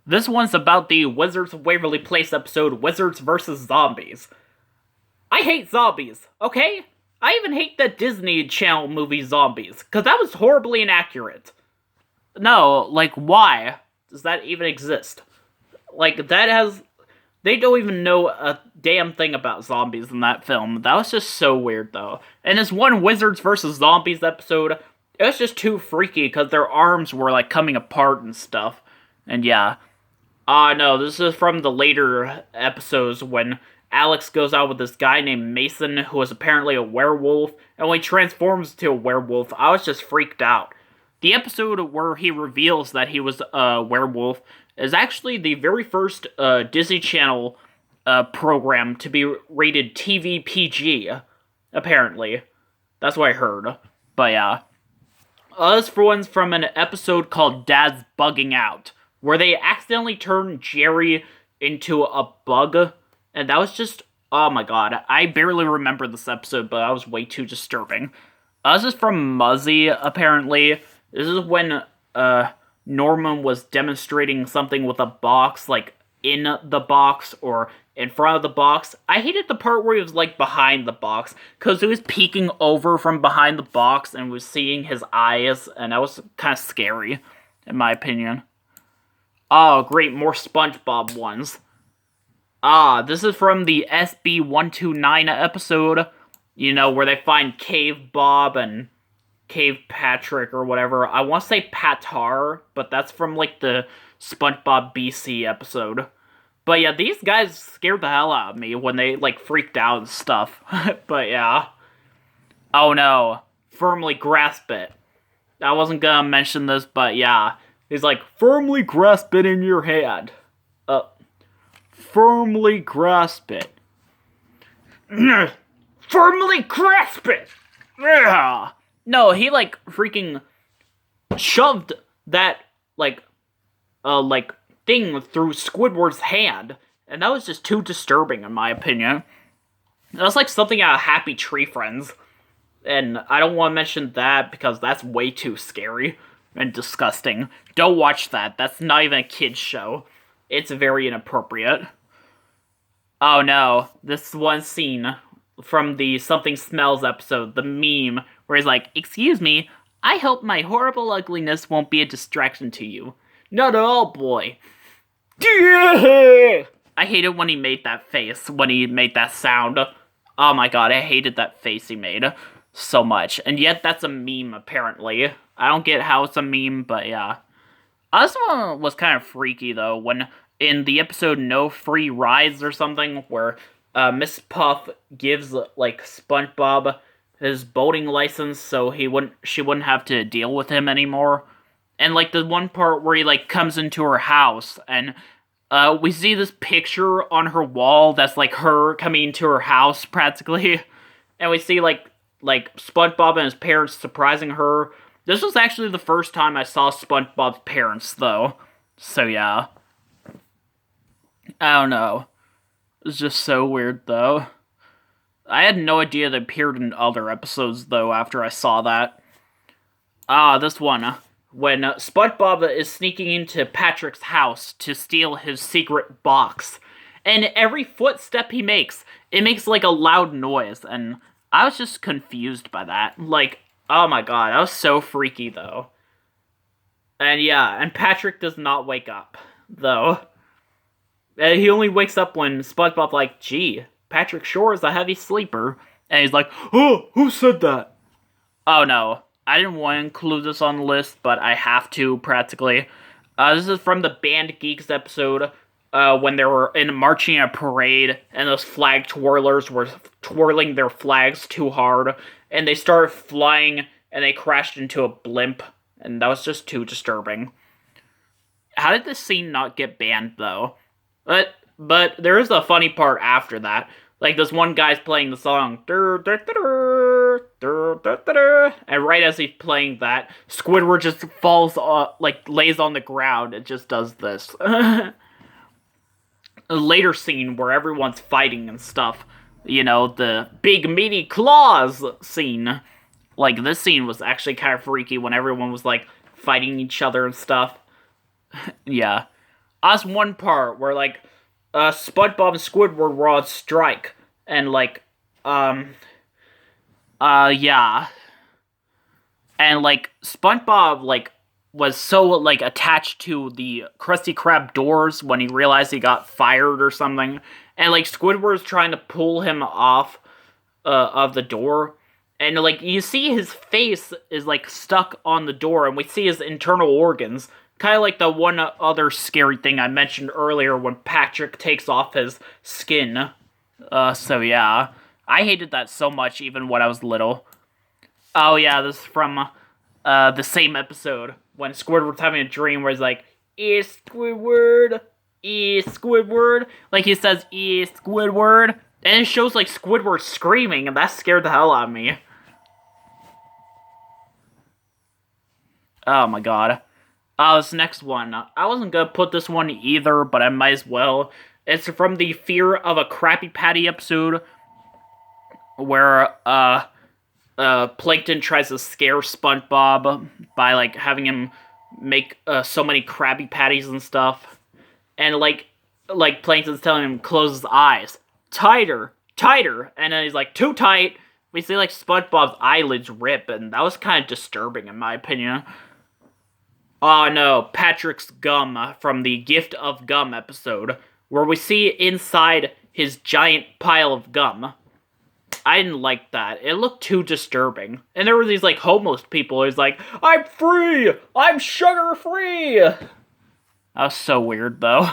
This one's about the Wizards of Waverly Place episode, Wizards vs. Zombies. I hate zombies, okay? I even hate the Disney Channel movie Zombies, because that was horribly inaccurate. No, like, why does that even exist? Like, that has... They don't even know a damn thing about zombies in that film. That was just so weird, though. And this one Wizards vs. Zombies episode, it was just too freaky, because their arms were, like, coming apart and stuff. And yeah. No, this is from the later episodes when Alex goes out with this guy named Mason, who is apparently a werewolf, and when he transforms into a werewolf, I was just freaked out. The episode where he reveals that he was a werewolf is actually the very first Disney Channel program to be rated TV PG, apparently. That's what I heard. But yeah. This one's from an episode called Dad's Bugging Out, where they accidentally turned Jerry into a bug, and that was just, oh my god, I barely remember this episode, but that was way too disturbing. This is from Muzzy, apparently. This is when, Norman was demonstrating something with a box, like, in the box, or in front of the box. I hated the part where he was, like, behind the box, because he was peeking over from behind the box, and was seeing his eyes, and that was kind of scary, in my opinion. Oh, great, more SpongeBob ones. This is from the SB129 episode, you know, where they find Cave Bob and Cave Patrick or whatever. I want to say Patar, but that's from, like, the SpongeBob BC episode. But yeah, these guys scared the hell out of me when they, like, freaked out and stuff. But yeah. Oh no. Firmly grasp it. I wasn't gonna mention this, but yeah. He's like, firmly grasp it in your hand. Firmly grasp it. Firmly grasp it! No, he, like, freaking shoved that, like, thing through Squidward's hand. And that was just too disturbing, in my opinion. That was like something out of Happy Tree Friends. And I don't want to mention that because that's way too scary and disgusting. Don't watch that. That's not even a kid's show. It's very inappropriate. Oh no, this one scene from the Something Smells episode, the meme, where he's like, excuse me, I hope my horrible ugliness won't be a distraction to you. Not at all, boy. I hated when he made that face, when he made that sound. Oh my god, I hated that face he made so much. And yet that's a meme, apparently. I don't get how it's a meme, but yeah. This one was kind of freaky, though, when in the episode No Free Rides or something, where Miss Puff gives, like, SpongeBob his boating license so she wouldn't have to deal with him anymore. And, like, the one part where he, like, comes into her house, and we see this picture on her wall that's, like, her coming into her house, practically. And we see, like SpongeBob and his parents surprising her. This was actually the first time I saw SpongeBob's parents, though. So, yeah. I don't know. It's just so weird, though. I had no idea they appeared in other episodes, though, after I saw that. This one. When SpongeBob is sneaking into Patrick's house to steal his secret box. And every footstep he makes, it makes, like, a loud noise. And I was just confused by that. Like, oh my god, that was so freaky, though. And yeah, and Patrick does not wake up, though. He only wakes up when SpongeBob's like, gee, Patrick sure is a heavy sleeper. And he's like, oh, who said that? Oh no, I didn't want to include this on the list, but I have to, practically. This is from the Band Geeks episode, when they were marching in a parade, and those flag twirlers were twirling their flags too hard, and they started flying, and they crashed into a blimp, and that was just too disturbing. How did this scene not get banned, though? But there is a funny part after that. Like, this one guy's playing the song, and right as he's playing that, Squidward just falls, lays on the ground and just does this. A later scene where everyone's fighting and stuff, you know, the big meaty claws scene. Like, this scene was actually kind of freaky when everyone was, like, fighting each other and stuff. Yeah. That's one part where, like, SpongeBob and Squidward were on strike. And, like, um, yeah. And, like, SpongeBob, like, was so, like, attached to the Krusty Krab doors when he realized he got fired or something. And, like, Squidward's trying to pull him off of the door. And, like, you see his face is, like, stuck on the door, and we see his internal organs. Kind of like the one other scary thing I mentioned earlier when Patrick takes off his skin. So yeah. I hated that so much even when I was little. Oh yeah, this is from the same episode when Squidward's having a dream where he's like, Squidward, Squidward. Like he says, Squidward. And it shows like Squidward screaming, and that scared the hell out of me. Oh my god. This next one. I wasn't gonna put this one either, but I might as well. It's from the Fear of a Krabby Patty episode, where, Plankton tries to scare SpongeBob by, like, having him make, so many Krabby Patties and stuff. And, like Plankton's telling him, close his eyes. Tighter, tighter. And then he's like, too tight. We see, like, SpongeBob's eyelids rip, and that was kind of disturbing, in my opinion. Oh no, Patrick's gum from the Gift of Gum episode, where we see inside his giant pile of gum. I didn't like that. It looked too disturbing. And there were these, like, homeless people. He's like, I'm free! I'm sugar-free! That was so weird, though.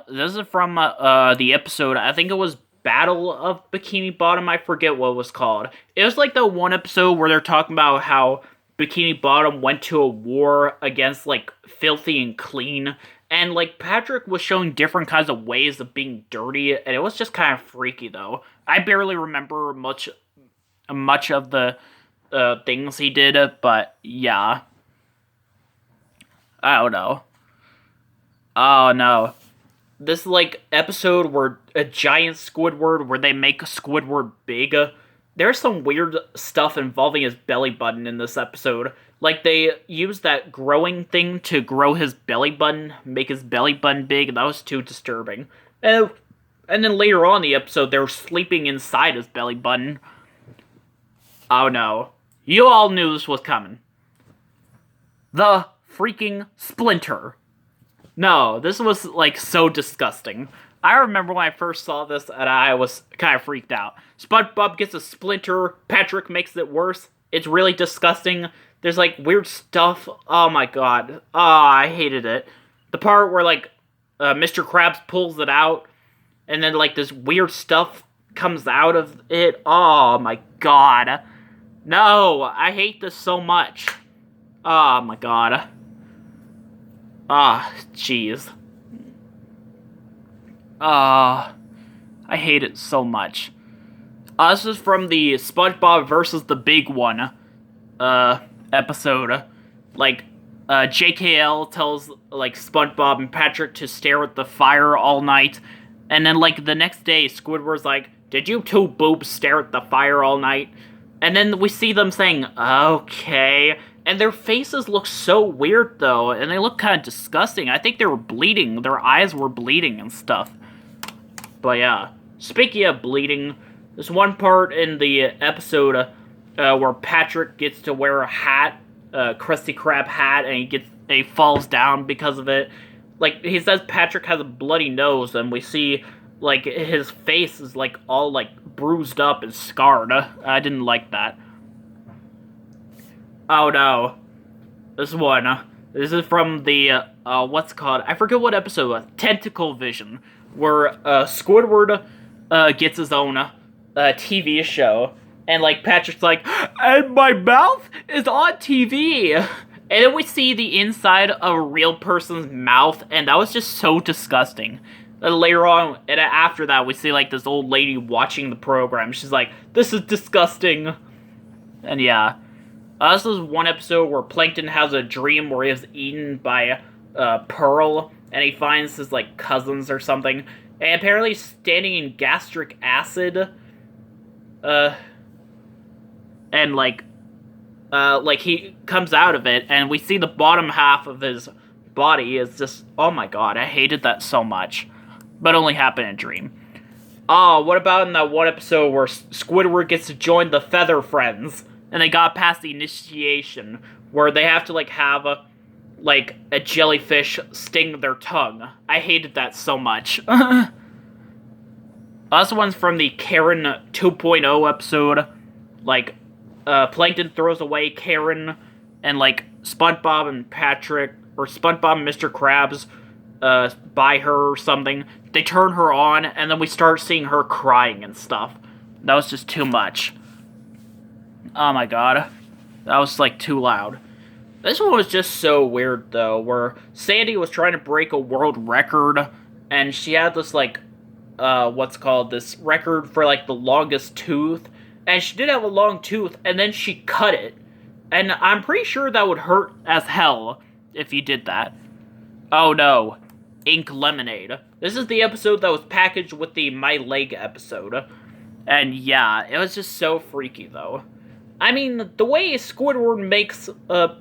This is from, the episode, I think it was Battle of Bikini Bottom, I forget what it was called. It was, like, the one episode where they're talking about how Bikini Bottom went to a war against, like, Filthy and Clean. And, like, Patrick was showing different kinds of ways of being dirty, and it was just kind of freaky, though. I barely remember much of the things he did, but yeah. I don't know. Oh, no. This, like, episode where a giant Squidward, where they make Squidward big. There's some weird stuff involving his belly button in this episode. Like, they used that growing thing to grow his belly button, make his belly button big, and that was too disturbing. And then later on in the episode, they were sleeping inside his belly button. Oh no. You all knew this was coming. The freaking Splinter. No, this was, like, so disgusting. I remember when I first saw this, and I was kind of freaked out. SpongeBob gets a splinter, Patrick makes it worse. It's really disgusting. There's, like, weird stuff. Oh my god. Oh, I hated it. The part where, like, Mr. Krabs pulls it out, and then, like, this weird stuff comes out of it. Oh my god. No, I hate this so much. Oh my god. Ah, jeez. I hate it so much. This is from the SpongeBob versus the Big One, episode. Like, JKL tells, like, SpongeBob and Patrick to stare at the fire all night, and then, like, the next day, Squidward's like, did you two boobs stare at the fire all night? And then we see them saying, okay, and their faces look so weird, though, and they look kind of disgusting. I think they were bleeding. Their eyes were bleeding and stuff. But yeah, speaking of bleeding, there's one part in the episode where Patrick gets to wear a hat, a Krusty Krab hat, and he falls down because of it. Like, he says Patrick has a bloody nose, and we see, like, his face is, like, all, like, bruised up and scarred. I didn't like that. Oh no. This one. This is from the, what's it called? I forget what episode. Tentacle Vision. Where, Squidward, gets his own, TV show. And, like, Patrick's like, and my mouth is on TV! And then we see the inside of a real person's mouth, and that was just so disgusting. Then later on, and after that, we see, like, this old lady watching the program. She's like, this is disgusting. And yeah. This is one episode where Plankton has a dream where he is eaten by, Pearl, and he finds his, like, cousins or something. And apparently he's standing in gastric acid. And, like, he comes out of it, and we see the bottom half of his body is just, oh my god, I hated that so much. But only happened in a dream. Oh, what about in that one episode where Squidward gets to join the Feather Friends, and they got past the initiation, where they have to, like, have a jellyfish sting their tongue. I hated that so much. This one's from the Karen 2.0 episode. Like, Plankton throws away Karen, and, like, SpongeBob and Patrick, or SpongeBob and Mr. Krabs, buy her or something. They turn her on, and then we start seeing her crying and stuff. That was just too much. Oh my god. That was, like, too loud. This one was just so weird, though, where Sandy was trying to break a world record, and she had this, like, this record for, like, the longest tooth, and she did have a long tooth, and then she cut it. And I'm pretty sure that would hurt as hell if you did that. Oh no. Ink Lemonade. This is the episode that was packaged with the My Leg episode. And yeah, it was just so freaky, though. I mean, the way Squidward makes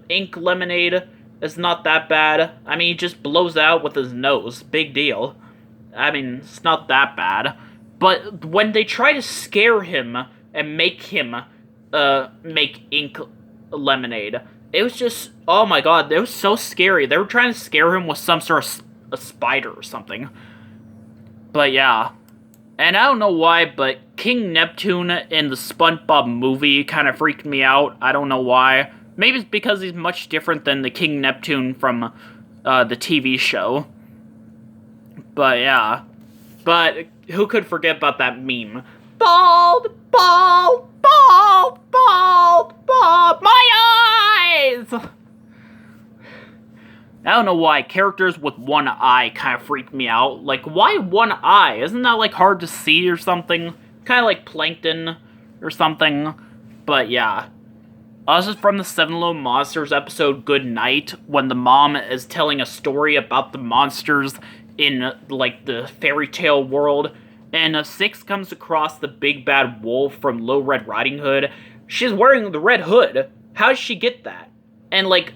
ink lemonade is not that bad. I mean, he just blows out with his nose. Big deal. I mean, it's not that bad. But when they try to scare him and make him make ink lemonade, it was just, oh my god, it was so scary. They were trying to scare him with some sort of a spider or something. But yeah. And I don't know why, but King Neptune in the SpongeBob movie kind of freaked me out. I don't know why. Maybe it's because he's much different than the King Neptune from the TV show. But yeah. But who could forget about that meme? Bald, bald, bald, bald, bald, my eyes! I don't know why, characters with one eye kind of freak me out. Like, why one eye? Isn't that, like, hard to see or something? Kind of like Plankton or something. But, yeah. This is from the Seven Little Monsters episode Good Night, when the mom is telling a story about the monsters in, like, the fairy tale world. And Six comes across the big bad wolf from Little Red Riding Hood. She's wearing the red hood. How did she get that? And, like,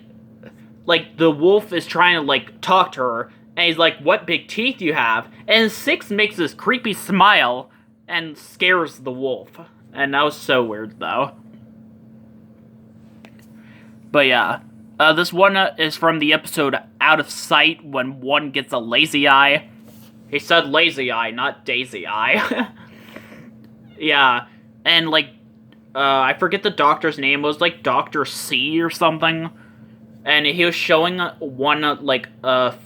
the wolf is trying to, like, talk to her, and he's like, what big teeth do you have? And Six makes this creepy smile and scares the wolf. And that was so weird, though. But yeah, this one is from the episode Out of Sight, when one gets a lazy eye. He said lazy eye, not daisy eye. Yeah, and, like, I forget the doctor's name. It was, like, Dr. C or something. And he was showing one, like,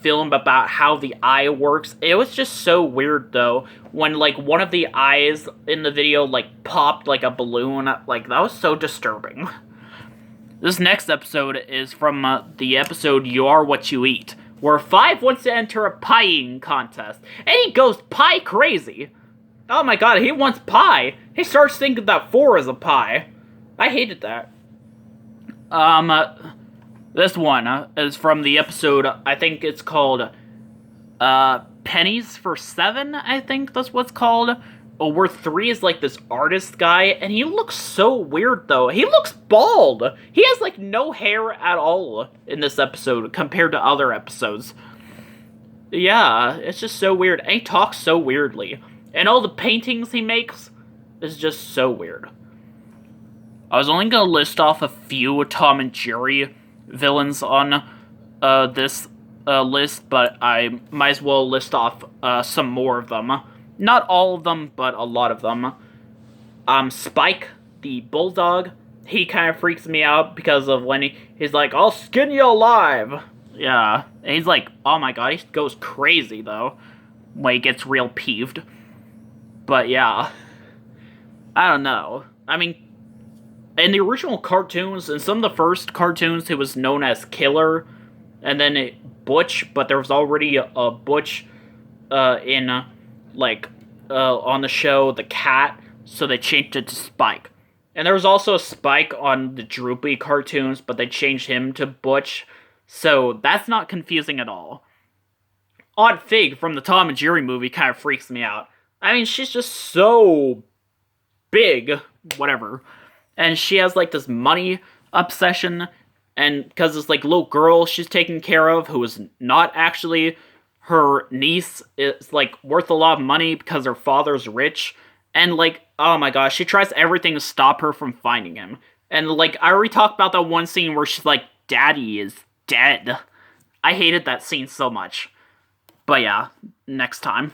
film about how the eye works. It was just so weird, though, when, like, one of the eyes in the video, like, popped like a balloon. Like, that was so disturbing. This next episode is from the episode You Are What You Eat, where Five wants to enter a pie-eating contest, and he goes pie crazy. Oh my god, he wants pie. He starts thinking that 4 is a pie. I hated that. This one is from the episode, I think it's called, Pennies for 7, I think that's what's called. Where 3 is, like, this artist guy, and he looks so weird, though. He looks bald! He has, like, no hair at all in this episode, compared to other episodes. Yeah, it's just so weird, and he talks so weirdly. And all the paintings he makes is just so weird. I was only gonna list off a few Tom and Jerry villains on this list, but I might as well list off some more of them. Not all of them, but a lot of them. Spike, the bulldog, he kind of freaks me out because of when he's like, I'll skin you alive! Yeah, and he's like, oh my god, he goes crazy, though, when he gets real peeved. But yeah, I don't know. I mean, in the original cartoons, in some of the first cartoons, he was known as Killer, and then Butch, but there was already a Butch in, like, on the show, The Cat, so they changed it to Spike. And there was also a Spike on the Droopy cartoons, but they changed him to Butch, so that's not confusing at all. Aunt Fig from the Tom and Jerry movie kind of freaks me out. I mean, she's just so big, whatever. And she has, like, this money obsession, and because this like little girl she's taking care of who is not actually her niece is like worth a lot of money because her father's rich, and like oh my gosh, she tries everything to stop her from finding him. And like I already talked about that one scene where she's like, "Daddy is dead." I hated that scene so much. But yeah, next time.